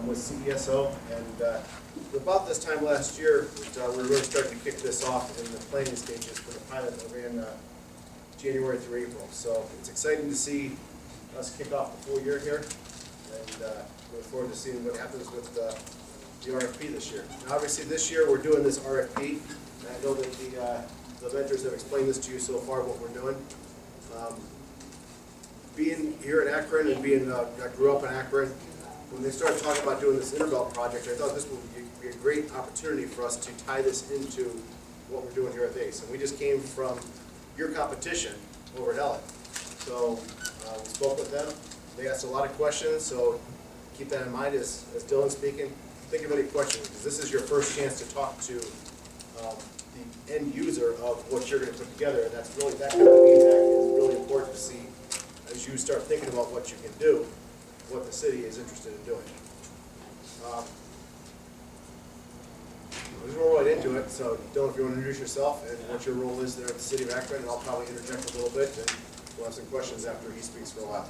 with CESO, and about this time last year, we were really starting to kick this off in the planning stages for the pilot that ran January through April. So it's exciting to see us kick off the full year here, and look forward to seeing what happens with the RFP this year. Now, obviously, this year we're doing this RFP, and I know that the vendors have explained this to you so far, what we're doing. Being here in Akron and I grew up in Akron, when they started talking about doing this Interbelt project, I thought this would be a great opportunity for us to tie this into what we're doing here at ACE. And we just came from your competition over at Ellen. So we spoke with them. They asked a lot of questions, so keep that in mind as Dylan's speaking. Think of any questions, because this is your first chance to talk to the end user of what you're going to put together, and that's really, that kind of feedback is really important to see as you start thinking about what you can do, what the city is interested in doing. We'll just roll right into it. So, Dylan, if you want to introduce yourself and what your role is there at the city of Akron, and I'll probably interject a little bit, and we'll have some questions after he speaks for a while.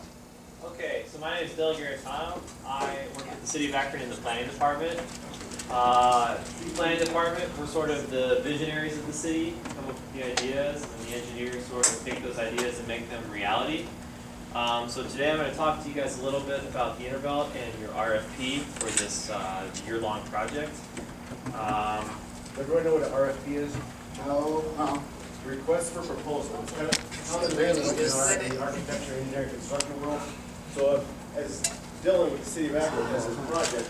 Okay, so my name is Dylan Garitano. I work at the city of Akron in the planning department. Planning department, we're sort of the visionaries of the city, come up with the ideas, and the engineers sort of take those ideas and make them reality. So today I'm going to talk to you guys a little bit about the Interbelt and your RFP for this year-long project. Everyone know what an RFP is? No. Request for proposal. It's kind of how the name is in the architecture, engineering, construction world. So as Dylan with the city of Akron has his project,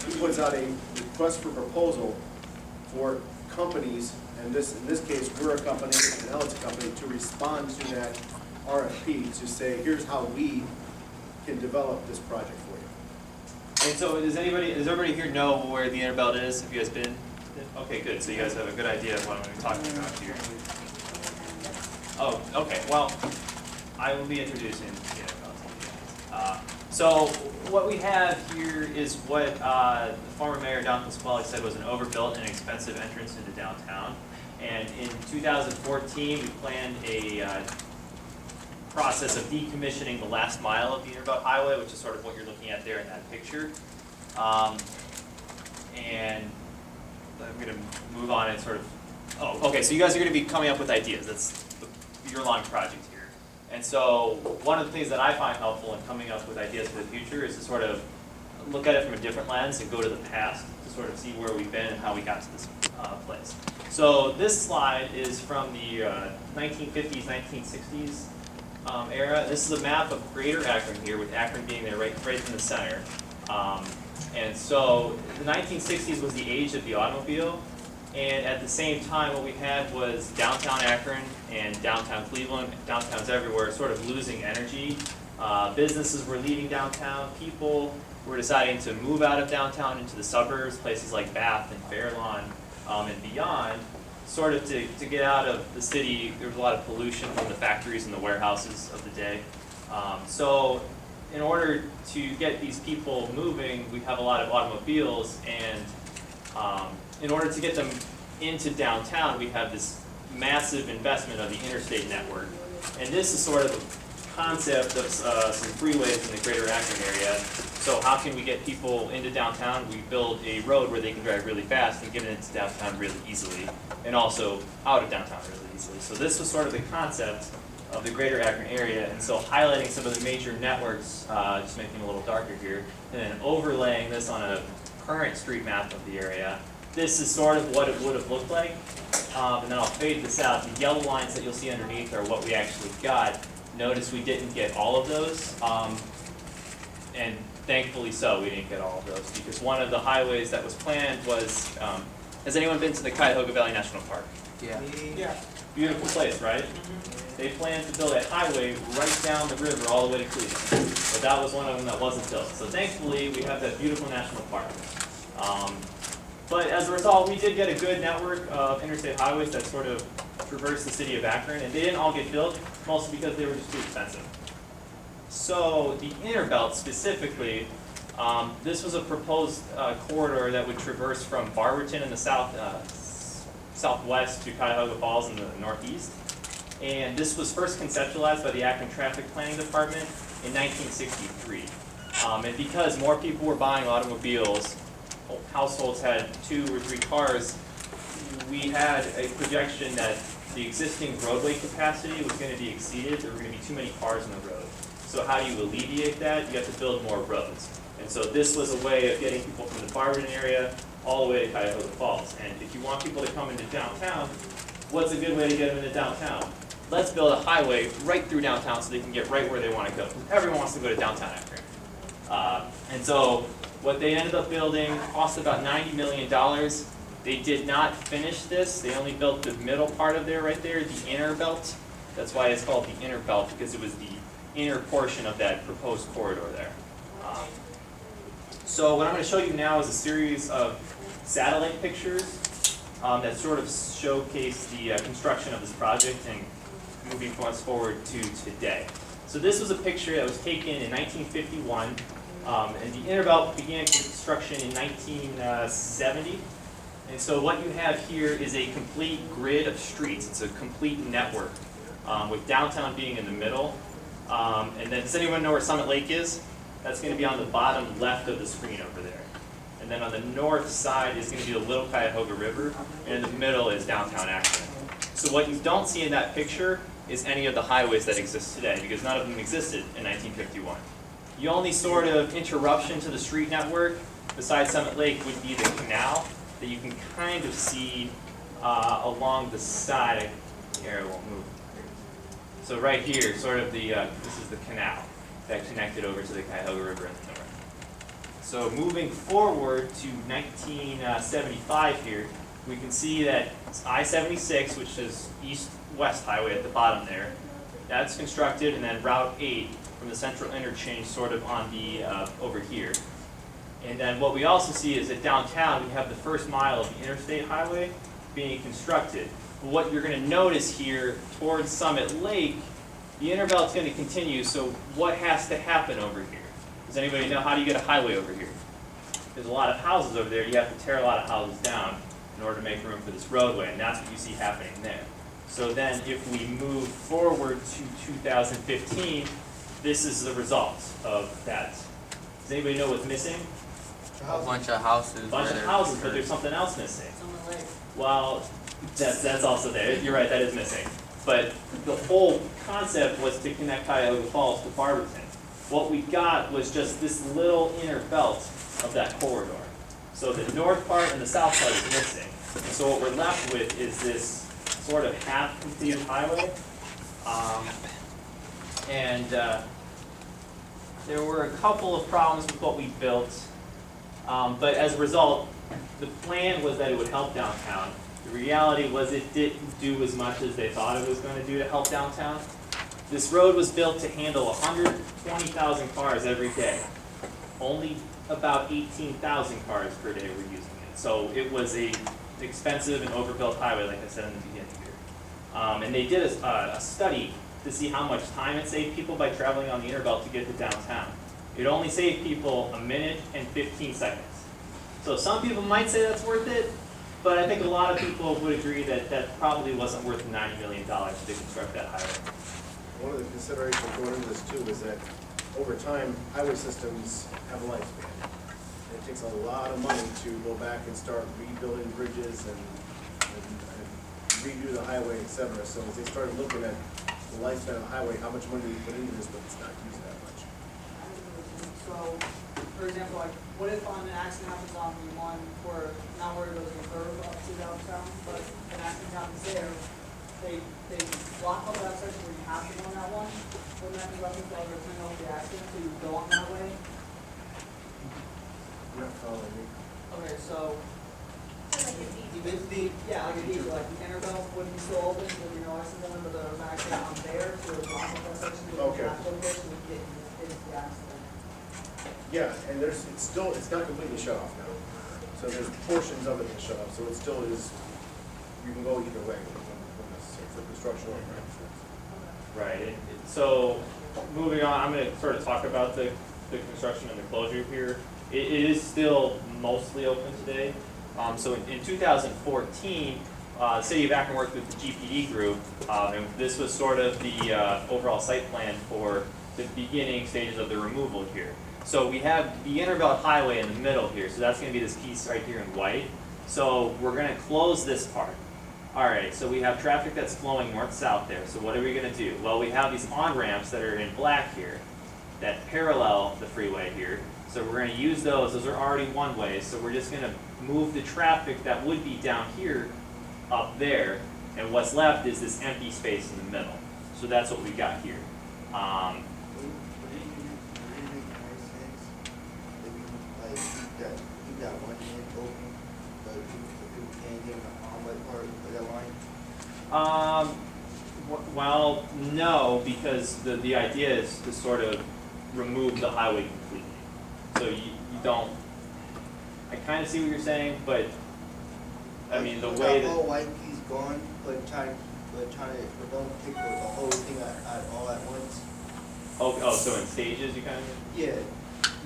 he puts out a request for proposal for companies, and in this case, we're a company, and Ellen's a company, to respond to that RFP to say, here's how we can develop this project for you. And so does everybody here know where the Interbelt is? Have you guys been? Okay, good. So you guys have a good idea of what I'm going to be talking about here. Oh, okay. Well, I will be introducing the Interbelt. So what we have here is what the former mayor, Don Pasquale, said was an overbuilt and expensive entrance into downtown. And in 2014, we planned a process of decommissioning the last mile of the Interbelt Highway, which is sort of what you're looking at there in that picture. And I'm going to move on and sort of, oh, okay, so you guys are going to be coming up with ideas. That's the year-long project here. And so one of the things that I find helpful in coming up with ideas for the future is to sort of look at it from a different lens and go to the past to sort of see where we've been and how we got to this place. So this slide is from the 1950s, 1960s era. This is a map of Greater Akron here, with Akron being there right in the center. And so the 1960s was the age of the automobile, and at the same time what we had was downtown Akron and downtown Cleveland, downtowns everywhere, sort of losing energy. Businesses were leaving downtown, people were deciding to move out of downtown into the suburbs, places like Bath and Fairlawn and beyond. Sort of to get out of the city. There was a lot of pollution from the factories and the warehouses of the day. So in order to get these people moving, we have a lot of automobiles, and in order to get them into downtown, we have this massive investment of the interstate network. And this is sort of a concept of some freeways in the Greater Akron area. So how can we get people into downtown? We build a road where they can drive really fast and get into downtown really easily, and also out of downtown really easily. So this was sort of the concept of the Greater Akron area, and so highlighting some of the major networks, just making it a little darker here, and then overlaying this on a current street map of the area. This is sort of what it would have looked like, and then I'll fade this out. The yellow lines that you'll see underneath are what we actually got. Notice we didn't get all of those, and thankfully so, we didn't get all of those, because one of the highways that was planned was, has anyone been to the Cuyahoga Valley National Park? Yeah. Beautiful place, right? Mm-hmm. They planned to build a highway right down the river all the way to Cleveland, but that was one of them that wasn't built. So thankfully, we have that beautiful national park. But as a result, we did get a good network of interstate highways that sort of traverse the city of Akron, and they didn't all get built, mostly because they were just too expensive. So the Interbelt specifically, this was a proposed corridor that would traverse from Barberton in the southwest to Cuyahoga Falls in the northeast. And this was first conceptualized by the Akron Traffic Planning Department in 1963. And because more people were buying automobiles, households had 2 or 3 cars, we had a projection that the existing roadway capacity was going to be exceeded. There were going to be too many cars on the road. So how do you alleviate that? You have to build more roads. And so this was a way of getting people from the Barberton area all the way to Cuyahoga Falls. And if you want people to come into downtown, what's a good way to get them into downtown? Let's build a highway right through downtown so they can get right where they want to go. Everyone wants to go to downtown Akron. And so what they ended up building cost about $90 million. They did not finish this. They only built the middle part of there, right there, the inner belt. That's why it's called the inner belt, because it was the inner portion of that proposed corridor there. So what I'm going to show you now is a series of satellite pictures that sort of showcase the construction of this project and moving us forward to today. So this was a picture that was taken in 1951, and the inner belt began construction in 1970. And so what you have here is a complete grid of streets. It's a complete network, with downtown being in the middle. And then, does anyone know where Summit Lake is? That's going to be on the bottom left of the screen over there. And then on the north side is going to be the Little Cuyahoga River, and in the middle is downtown Akron. So what you don't see in that picture is any of the highways that exist today, because none of them existed in 1951. The only sort of interruption to the street network, besides Summit Lake, would be the canal that you can kind of see along the side. Here, it won't move. So right here, sort of the, this is the canal that connected over to the Cuyahoga River in the north. So moving forward to 1975 here, we can see that I-76, which is east-west highway at the bottom there, that's constructed, and then Route 8 from the central interchange sort of on the, over here. And then what we also see is that downtown we have the first mile of the interstate highway being constructed. But what you're going to notice here towards Summit Lake, the inner belt's going to continue, so what has to happen over here? Does anybody know how do you get a highway over here? There's a lot of houses over there. You have to tear a lot of houses down in order to make room for this roadway, and that's what you see happening there. So then if we move forward to 2015, this is the result of that. Does anybody know what's missing? A bunch of houses. A bunch of houses, but there's something else missing. Well, that's also there. You're right, that is missing. But the whole concept was to connect Cuyahoga Falls to Barberton. What we got was just this little inner belt of that corridor. So the north part and the south part is missing. And so what we're left with is this sort of half-completed highway. There were a couple of problems with what we built. But as a result, the plan was that it would help downtown. The reality was it didn't do as much as they thought it was going to do to help downtown. This road was built to handle 120,000 cars every day. Only about 18,000 cars per day were using it. So it was a expensive and overbuilt highway, like I said in the beginning here. And they did a study to see how much time it saved people by traveling on the inner belt to get to downtown. It only saved people 1 minute and 15 seconds. So some people might say that's worth it, but I think a lot of people would agree that that probably wasn't worth $90 million to construct that highway. One of the considerations going into this too is that over time, highway systems have a lifespan. And it takes a lot of money to go back and start rebuilding bridges and redo the highway, et cetera. So as they started looking at the lifespan of the highway, how much money do we put into this, but it's not used that much. So, for example, like, what if an accident happens on the one where, not where it goes in the curve up to downtown, but an accident happens there, they block off that section where you have to go on that one, wouldn't that be left with all the turn over the accident to go on that way? You're not following me. Okay, so, Like a deed. yeah, like a deed, like the inner belt wouldn't be still open, there'd be no accident, but there was an accident on there, so it would block off that section, so Okay. you have to go there, so we get into the accident. Yeah, and it's not completely shut off now. So there's portions of it that shut off, so it still is, you can go either way when necessary for construction or Right. So moving on, I'm going to sort of talk about the construction and the closure here. It is still mostly open today. So in 2014, the City of Akron worked with the GPD group, and this was sort of the overall site plan for the beginning stages of the removal here. So we have the Interbelt Highway in the middle here, so that's gonna be this piece right here in white. So we're gonna close this part. Alright, so we have traffic that's flowing north-south there, so what are we gonna do? Well, we have these on-ramps that are in black here, that parallel the freeway here. So we're gonna use those are already one-way, so we're just gonna move the traffic that would be down here up there, and what's left is this empty space in the middle. So that's what we got here. Would it make more sense if you, like, keep that one end open, but people can't get on what part of that line? Well, no, because the idea is to sort of remove the highway completely. So you don't, I kind of see what you're saying, but, I mean, the way The whole that, white piece gone, but don't take the whole thing at all at once. oh, so in stages you kind of? Yeah.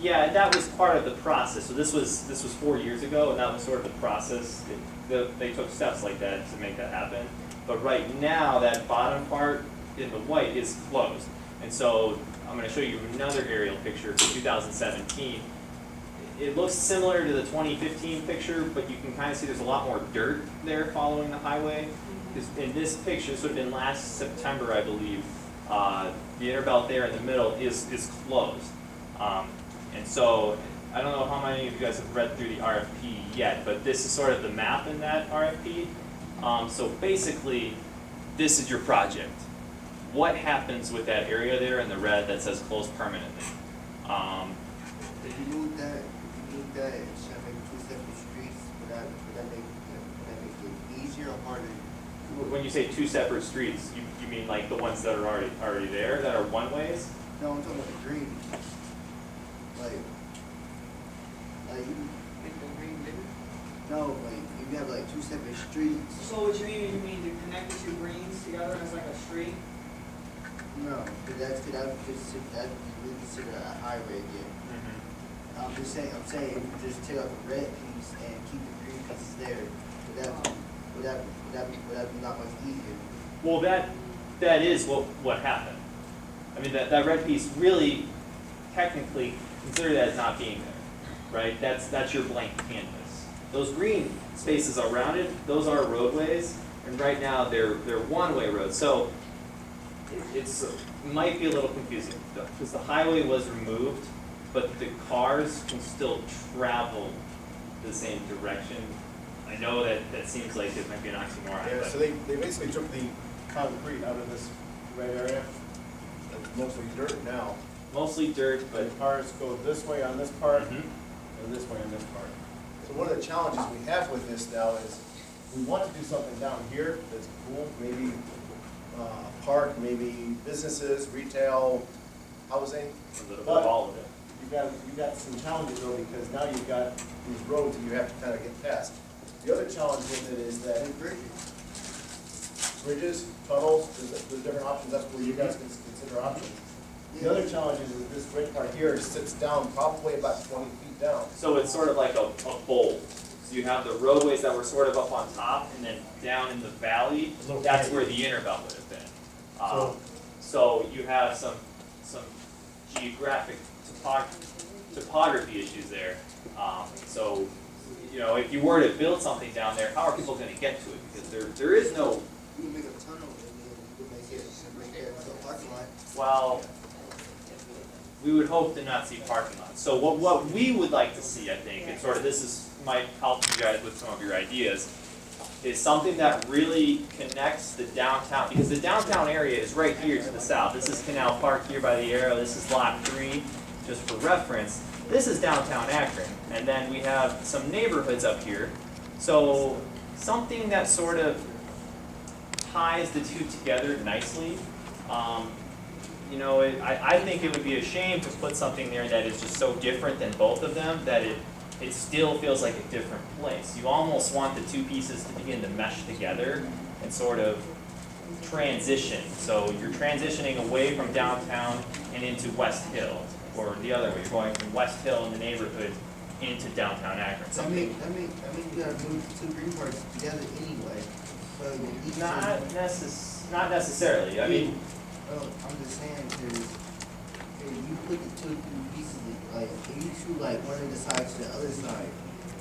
Yeah, that was part of the process. So this was 4 years ago, and that was sort of the process. They took steps like that to make that happen. But right now, that bottom part in the white is closed. And so I'm going to show you another aerial picture from 2017. It looks similar to the 2015 picture, but you can kind of see there's a lot more dirt there following the highway. Because in this picture, this would have been last September, I believe, the Interbelt there in the middle is closed. And so, I don't know how many of you guys have read through the RFP yet, but this is sort of the map in that RFP. So basically, this is your project. What happens with that area there in the red that says closed permanently? If you move that and should make two separate streets, would that make it easier or harder? When you say two separate streets, you mean like the ones that are already there, that are one-ways? No, I'm talking about the green. Like you. Make the green bigger? No, like if you have like two separate streets. So what you mean to connect the two greens together as like a street? No, because that we consider a highway again. I'm saying if you just take out the red piece and keep the green pieces there, would that be not much easier? Well, that is what happened. I mean, that red piece really, technically, consider that as not being there, right? That's your blank canvas. Those green spaces around it, those are roadways, and right now they're one-way roads. So it might be a little confusing because the highway was removed, but the cars can still travel the same direction. I know that seems like it might be an oxymoron, Yeah, but so they basically took the concrete out of this red area. It's mostly dirt now. mostly dirt, But but cars go this way on this part Mhm. and this way on this part. So one of the challenges we have with this now is we want to do something down here that's cool, maybe park, maybe businesses, retail, housing. a little bit But of all of it. you've got some challenges though, because now you've got these roads that you have to kind of get past. The other challenge with it is that And bridges. bridges, tunnels, there's different options, that's where you guys can consider options. The other challenge is that this red part here sits down probably about 20 feet down. So it's sort of like a bowl. So you have the roadways that were sort of up on top, and then down in the valley, A little that's canyon. where the Interbelt would have been. So- So you have some geographic topography issues there. So, if you were to build something down there, how are people gonna get to it? Because there is no, You can make a tunnel and then you can make it a parking lot. well, we would hope to not see parking lots. So what we would like to see, I think, and sort of might help you guys with some of your ideas, is something that really connects the downtown, because the downtown area is right here to the south. This is Canal Park here by the arrow, this is Lot 3, just for reference. This is downtown Akron, and then we have some neighborhoods up here. So something that sort of ties the two together nicely. I think it would be a shame to put something there that is just so different than both of them that it still feels like a different place. You almost want the two pieces to begin to mesh together and sort of transition. So you're transitioning away from downtown and into West Hill, or the other way, you're going from West Hill in the neighborhood into downtown Akron. I Something mean, you gotta move the two green parts together anyway. So you not necessarily. I mean, I'm just saying, cause if you put the two pieces, like, if you shoot like one of the sides to the other side,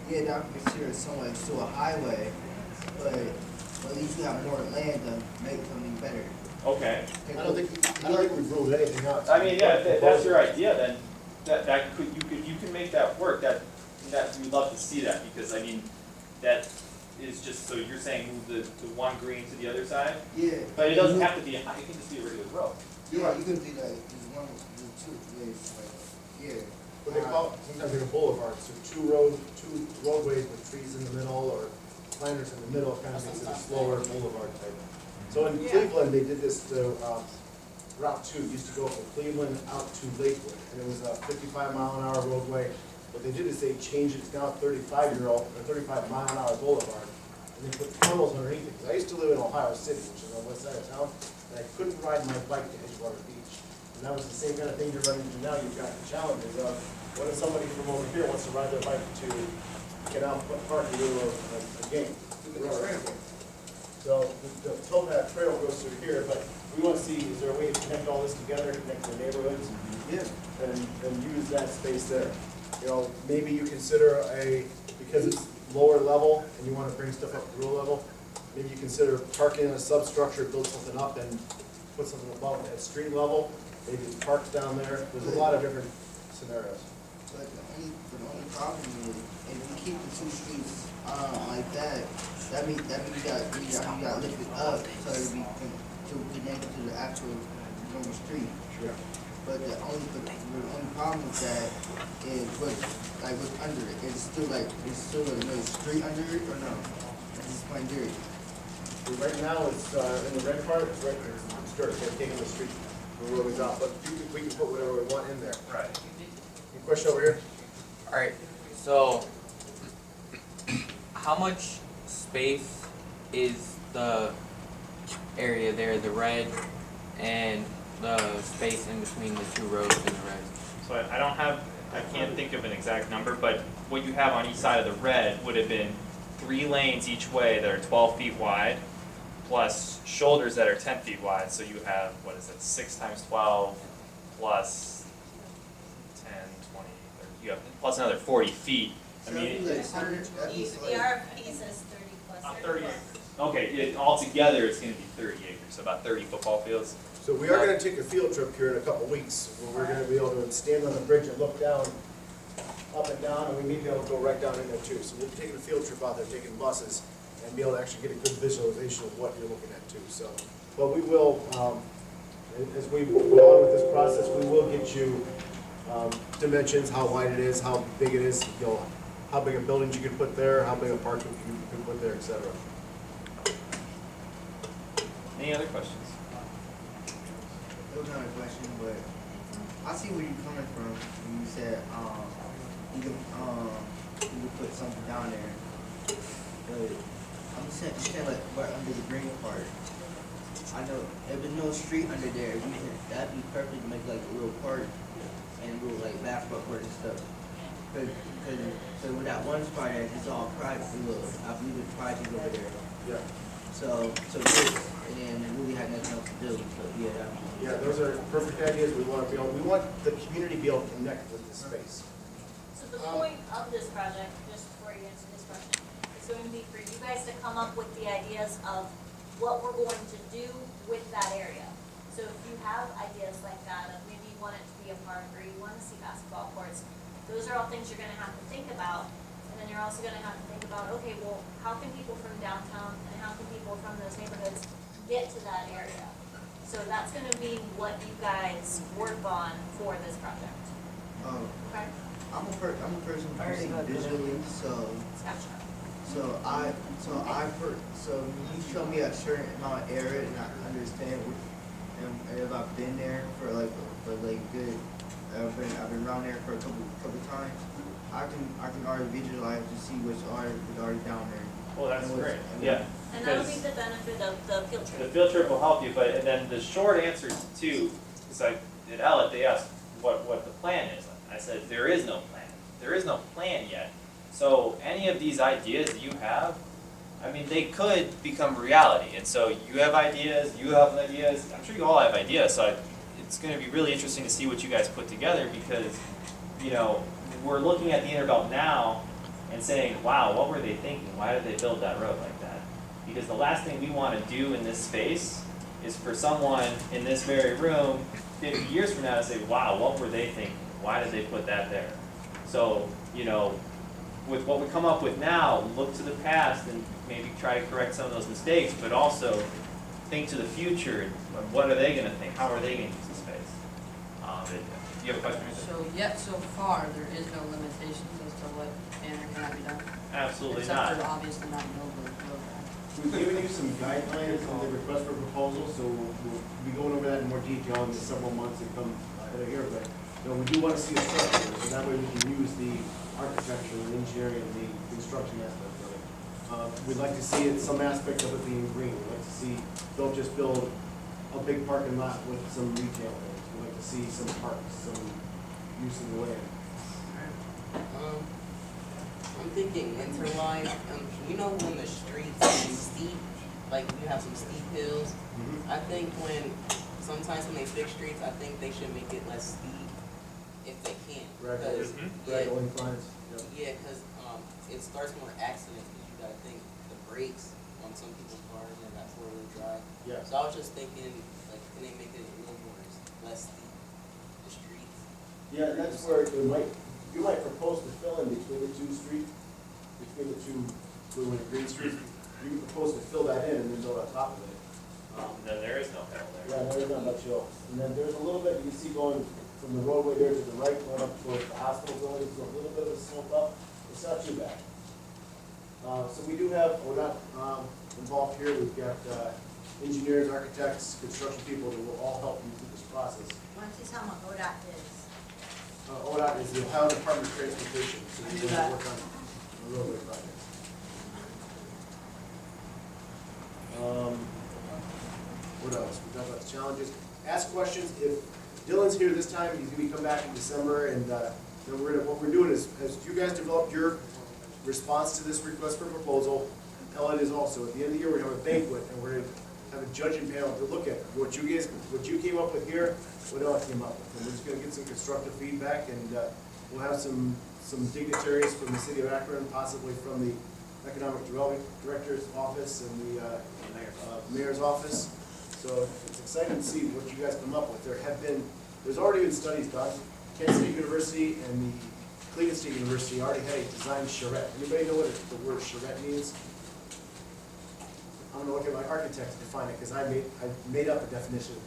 yeah, that would be considered somewhat still a highway, but at least you have more land to make something better. Okay. I don't think we've ruled anything out. I mean, yeah, if that's your idea, then you can make that work, we'd love to see that, because I mean, that is just, so you're saying move the one green to the other side? Yeah. But it doesn't have to be, it can just be a regular road. Yeah, you can do that, there's one, there's two, yeah, it's like, yeah. What they call, sometimes like a boulevard, so two roadways with trees in the middle or planters in the middle, kind of makes it a slower boulevard type. So in Cleveland, they did this to, Route 2 used to go from Cleveland out to Lakewood, and it was a 55-mile-an-hour roadway. What they did is they changed it to now 35-mile-an-hour boulevard, and they put tunnels underneath it. Because I used to live in Ohio City, which is on the west side of town, and I couldn't ride my bike to Edgewater Beach. And that was the same kind of thing you're running into now. You've got the challenges of, what if somebody from over here wants to ride their bike to get out, park and do a game? So the towpath trail goes through here, but we want to see, is there a way to connect all this together, connect the neighborhoods? Yeah. And use that space there. You know, maybe you consider because it's lower level and you want to bring stuff up to real level, maybe you consider parking in a substructure, build something up and put something above at street level, maybe parks down there. There's a lot of different scenarios. But the only problem is, if you keep the two streets, like that means you got lift it up so it be to connect to the actual normal street. Sure. But the only problem with that is what's under it. It's still another street under it or no? It's just plain dirt. So right now, it's in the red part, it's right there, it's dirt, they're taking the street, the road is out, but we can put whatever we want in there. Right. Any question over here? Alright, so how much space is the area there, the red, and the space in between the two roads in the red? So I can't think of an exact number, but what you have on each side of the red would have been 3 lanes each way that are 12 feet wide, plus shoulders that are 10 feet wide, so you have, 6 times 12, plus 10, 20, 30, you have, plus another 40 feet. I mean, The RFP says 30 plus 30 plus. acres. Okay, altogether it's gonna be 30 acres, so about 30 football fields. So we are gonna take a field trip here in a couple weeks, where we're gonna be able to stand on the bridge and look down, up and down, and we may be able to go right down in there too. So we're taking a field trip out there, taking buses, and be able to actually get a good visualization of what you're looking at too, so. But we will, as we go on with this process, we will get you, dimensions, how wide it is, how big it is, you know, how big a buildings you could put there, how big a park you could put there, et cetera. Any other questions? That was not a question, but I see where you're coming from when you said, you can put something down there. But I'm saying like right under the green part. I know if there's no street under there, that'd be perfect to make like a little park and a little like basketball court and stuff. Cause with that one spot there, it's all private, I believe it's private over there. Yeah. So this, and then it really had nothing else to do, so yeah, that. Yeah, those are perfect ideas. We want the community to be able to connect with this space. So the point of this project, just before you answer this question, is going to be for you guys to come up with the ideas of what we're going to do with that area. So if you have ideas like that, of maybe you want it to be a park or you want to see basketball courts, those are all things you're gonna have to think about. And then you're also gonna have to think about, okay, well, how can people from downtown and how can people from those neighborhoods get to that area? So that's gonna be what you guys work on for this project, okay? I'm a person who thinks visually, so when you show me a certain amount of area and I understand and if I've been there for good, I've been around there for a couple times, I can already visualize to see what's already down there. Well, that's And what's- great, and yeah. And that'll be the benefit of the field The trip. field trip will help you, and then the short answer too, is like, at Ellett, they asked what the plan is. I said, there is no plan. There is no plan yet. So any of these ideas that you have, I mean, they could become reality. And so you have ideas, I'm sure you all have ideas, so it's gonna be really interesting to see what you guys put together, because, you know, we're looking at the Interbelt now and saying, wow, what were they thinking? Why did they build that road like that? Because the last thing we wanna do in this space is for someone in this very room 50 years from now to say, wow, what were they thinking? Why did they put that there? So, you know, with what we come up with now, look to the past and maybe try to correct some of those mistakes, but also think to the future. What are they gonna think? How are they gonna use the space? Do you have a question? Rita? So yet so far, there is no limitations as to what can or cannot be done? Absolutely Except not. for obviously not build the road. We've given you some guidelines on the request for proposal, so we'll be going over that in more detail in the several months that come ahead of here, but, you know, we do want to see a structure, so that way we can use the architecture, the engineering, and the construction aspect of it. We'd like to see it, some aspect of it being green. We'd like to see, don't just build a big parking lot with some retail in it. We'd like to see some parks, some use of the land. I'm thinking interline. You know when the streets are steep, like you have some steep hills. I think sometimes when they fix streets, I think they should make it less steep if they can. Because Gradual inclines, yep. yeah, because it starts more accidents. Because you gotta think the brakes on some people's cars and that four-wheel drive. Yeah. So I was just thinking, like, can they make it a little more less steep, the streets? Yeah, that's where you might propose to fill in between the two streets, between the two blue and green streets. You can propose to fill that in and then build on top of it. Then there is no hill there. Yeah, there is not much hill. And then there's a little bit, you can see going from the roadway there to the right, going up towards the hospital building, so a little bit of a slope up. It's not too bad. So we do have, we're not involved here, we've got engineers, architects, construction people that will all help you through this process. Why don't you tell them what ODOT is? ODOT is the Ohio Department of Transportation, so I we knew will that. work on roadway projects. What else? We talked about the challenges. Ask questions. If Dylan's here this time, he's gonna come back in December, and then what we're doing is, as you guys develop your response to this request for proposal, Ellen is also, at the end of the year, we're gonna have a banquet, and we're gonna have a judging panel to look at what you came up with here, what Ella came up with. And we're just gonna get some constructive feedback, and we'll have some dignitaries from the city of Akron, possibly from the Economic Development Director's office and the mayor's office. So it's exciting to see what you guys come up with. There's already been studies done. Kansas State University and the Cleveland State University already had a design charrette. Anybody know what the word charrette means? I'm gonna look at my architect to define it, because I made up a definition.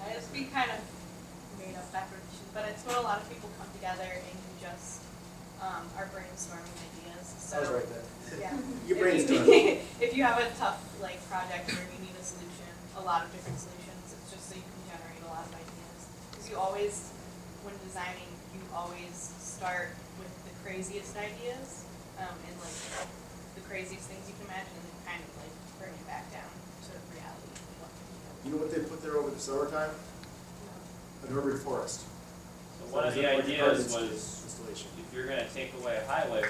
It's be kind of made up definition, but it's when a lot of people come together and you just are brainstorming ideas. So I was right then. yeah, You brainstorm. If you have a tough project where you need a solution, a lot of different solutions, it's just so you can generate a lot of ideas. Because you always, when designing, you always start with the craziest ideas and the craziest things you can imagine, and then kind of bring it back down to reality. You know what they put there over the summertime? An urban forest. So one of the Like ideas gardens was, installation. if you're gonna take away a highway,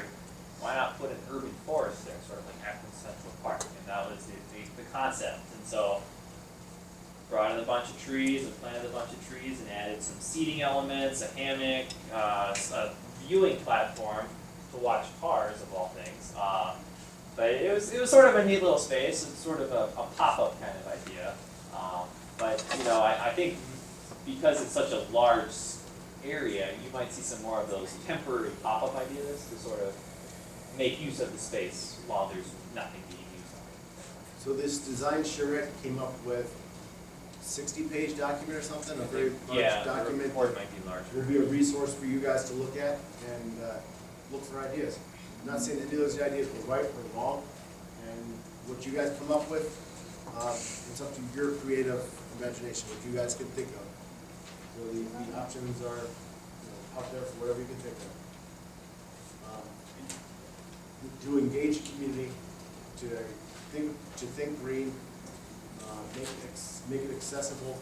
why not put an urban forest there, sort of like Akron Central Park? And that was the concept. And so brought in a bunch of trees and planted a bunch of trees and added some seating elements, a hammock, a viewing platform to watch cars, of all things. But it was sort of a neat little space. It's sort of a pop-up kind of idea. But you know, I think because it's such a large area, you might see some more of those temporary pop-up ideas to sort of make use of the space while there's nothing being used on it. So this design charrette came up with 60-page document or something, a very large Yeah, the document. report might be larger. Will be a resource for you guys to look at and look for ideas. I'm not saying any of those ideas were right or wrong, and what you guys come up with, it's up to your creative imagination, what you guys can think of. So the options are out there for whatever you can think of. To engage the community, to think green, make it accessible.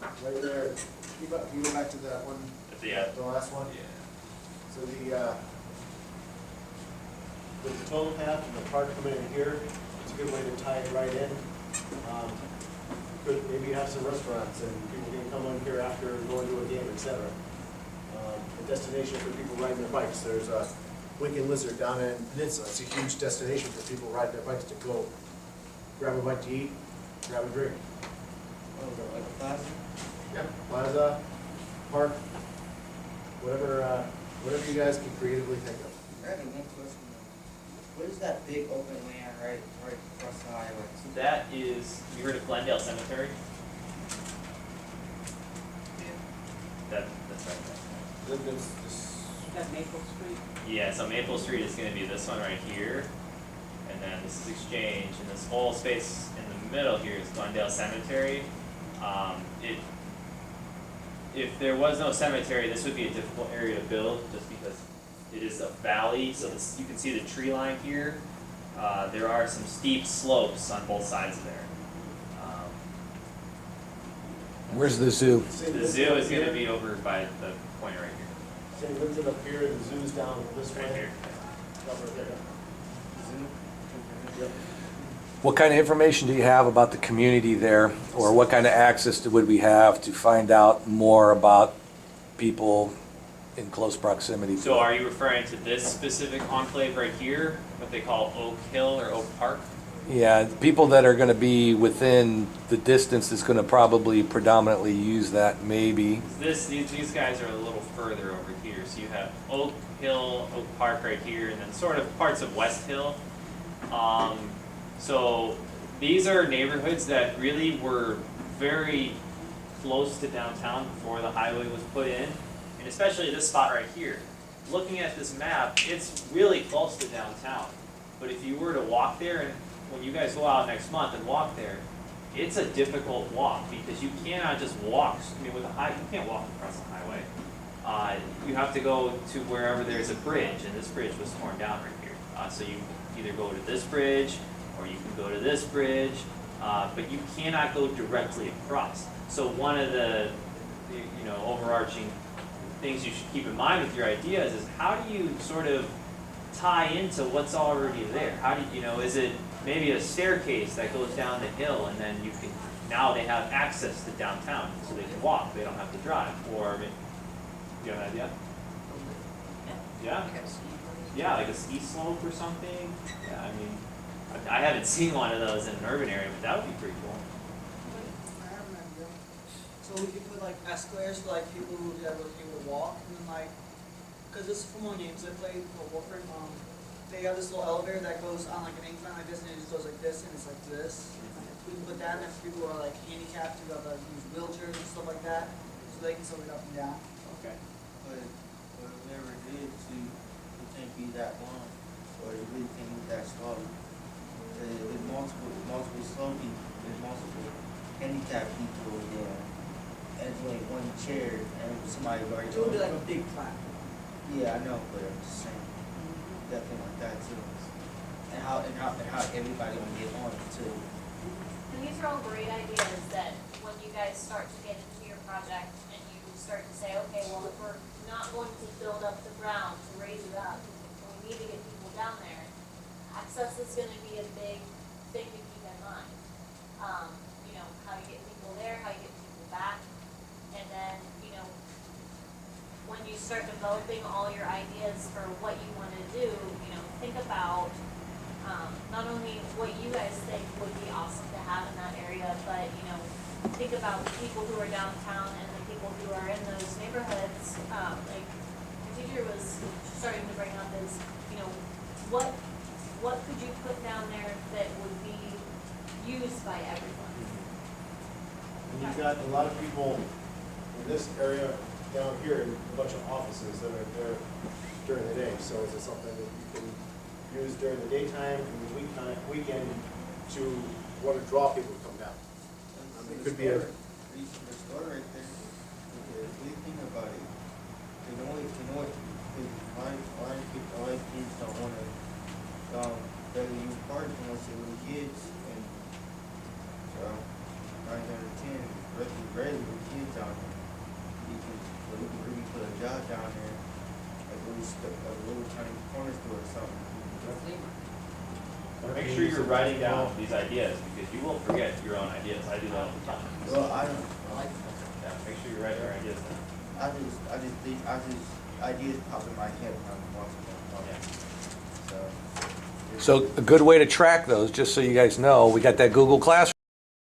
Right there, can you go back to that one? At the end. The last one? Yeah. So the total path and the park coming in here, it's a good way to tie it right in. could maybe have some restaurants and people can come in here after going to a game, et cetera. A destination for people riding their bikes. There's a Wicked Lizard down in Peninsula. It's a huge destination for people riding their bikes to go grab a bite to eat, grab a drink. Like a plaza? Yeah, plaza, park, whatever you guys can creatively think of. I have one question. What is that big open land right across the highway? So that is, you heard of Glendale Cemetery? That's right there. That Maple Street. Yeah, so Maple Street is gonna be this one right here, and then this is Exchange, and this whole space in the middle here is Glendale Cemetery. If there was no cemetery, this would be a difficult area to build, just because it is a valley, so this, you can see the tree line here. There are some steep slopes on both sides of there. Where's the zoo? The zoo is gonna be over by the point right here, Say Linton up here, the zoo's down this way. right here. Over there. Yep. What kind of information do you have about the community there? Or what kind of access would we have to find out more about people in close proximity to? So are you referring to this specific enclave right here, what they call Oak Hill or Oak Park? Yeah, people that are gonna be within the distance that's gonna probably predominantly use that maybe. These guys are a little further over here, so you have Oak Hill, Oak Park right here, and then sort of parts of West Hill. So these are neighborhoods that really were very close to downtown before the highway was put in, and especially this spot right here. Looking at this map, it's really close to downtown, but if you were to walk there, and when you guys go out next month and walk there, it's a difficult walk, because you cannot just walk, I mean, with a you can't walk across the highway. You have to go to wherever there's a bridge, and this bridge was torn down right here. So you either go to this bridge, or you can go to this bridge, but you cannot go directly across. So one of the overarching things you should keep in mind with your ideas is, how do you sort of tie into what's already there? How do is it maybe a staircase that goes down the hill, and then now they have access to downtown, so they can walk, they don't have to drive, or, do you have an idea? Yeah? Yeah, like a ski slope or something. Yeah, I mean, I haven't seen one of those in an urban area, but that would be pretty cool. I have an idea. So we could put like escalators for like people who are looking to walk, and then like, cause this is from one games I played for Warframe, they have this little elevator that goes on like an incline like this, and it just goes like this, and it's like this. We can put that in if people are like handicapped, who have to use wheelchairs and stuff like that, so they can still get up and down. Okay. But whatever it is, it can't be that long, or it really can't be that slow. There's multiple slow people, there's multiple handicapped people there, and it's only one chair, and somebody already. So it would be like a big plaque. Yeah, I know, but I'm just saying, definitely like that too. And how everybody gonna get on it too. And these are all great ideas that when you guys start to get into your project and you start to say, okay, well, if we're not going to build up the ground to raise it up, and we need to get people down there, access is gonna be a big thing to keep in mind. How you get people there, how you get people back, and then, when you start developing all your ideas for what you wanna do, think about, not only what you guys think would be awesome to have in that area, but, think about the people who are downtown and the people who are in those neighborhoods. Like the teacher was starting to bring up is, what could you put down there that would be used by everyone? And you've got a lot of people in this area down here, and a bunch of offices that are there during the day. So is it something that you can use during the daytime and the weekend to want to draw people to come down? It could be a. The store right there. If you think about it, a lot of kids don't want to barely use parks unless they're little kids, and so 9 out of 10, rarely with kids out there. We can really put a job down there, like a little tiny corner store or something. make sure you're writing down these ideas, because you will forget your own ideas, I do that all the time. Well, I don't, Yeah, make sure you write your ideas down. ideas pop in my head when I'm watching Yeah. so. So a good way to track those, just so you guys know, we got that Google Classroom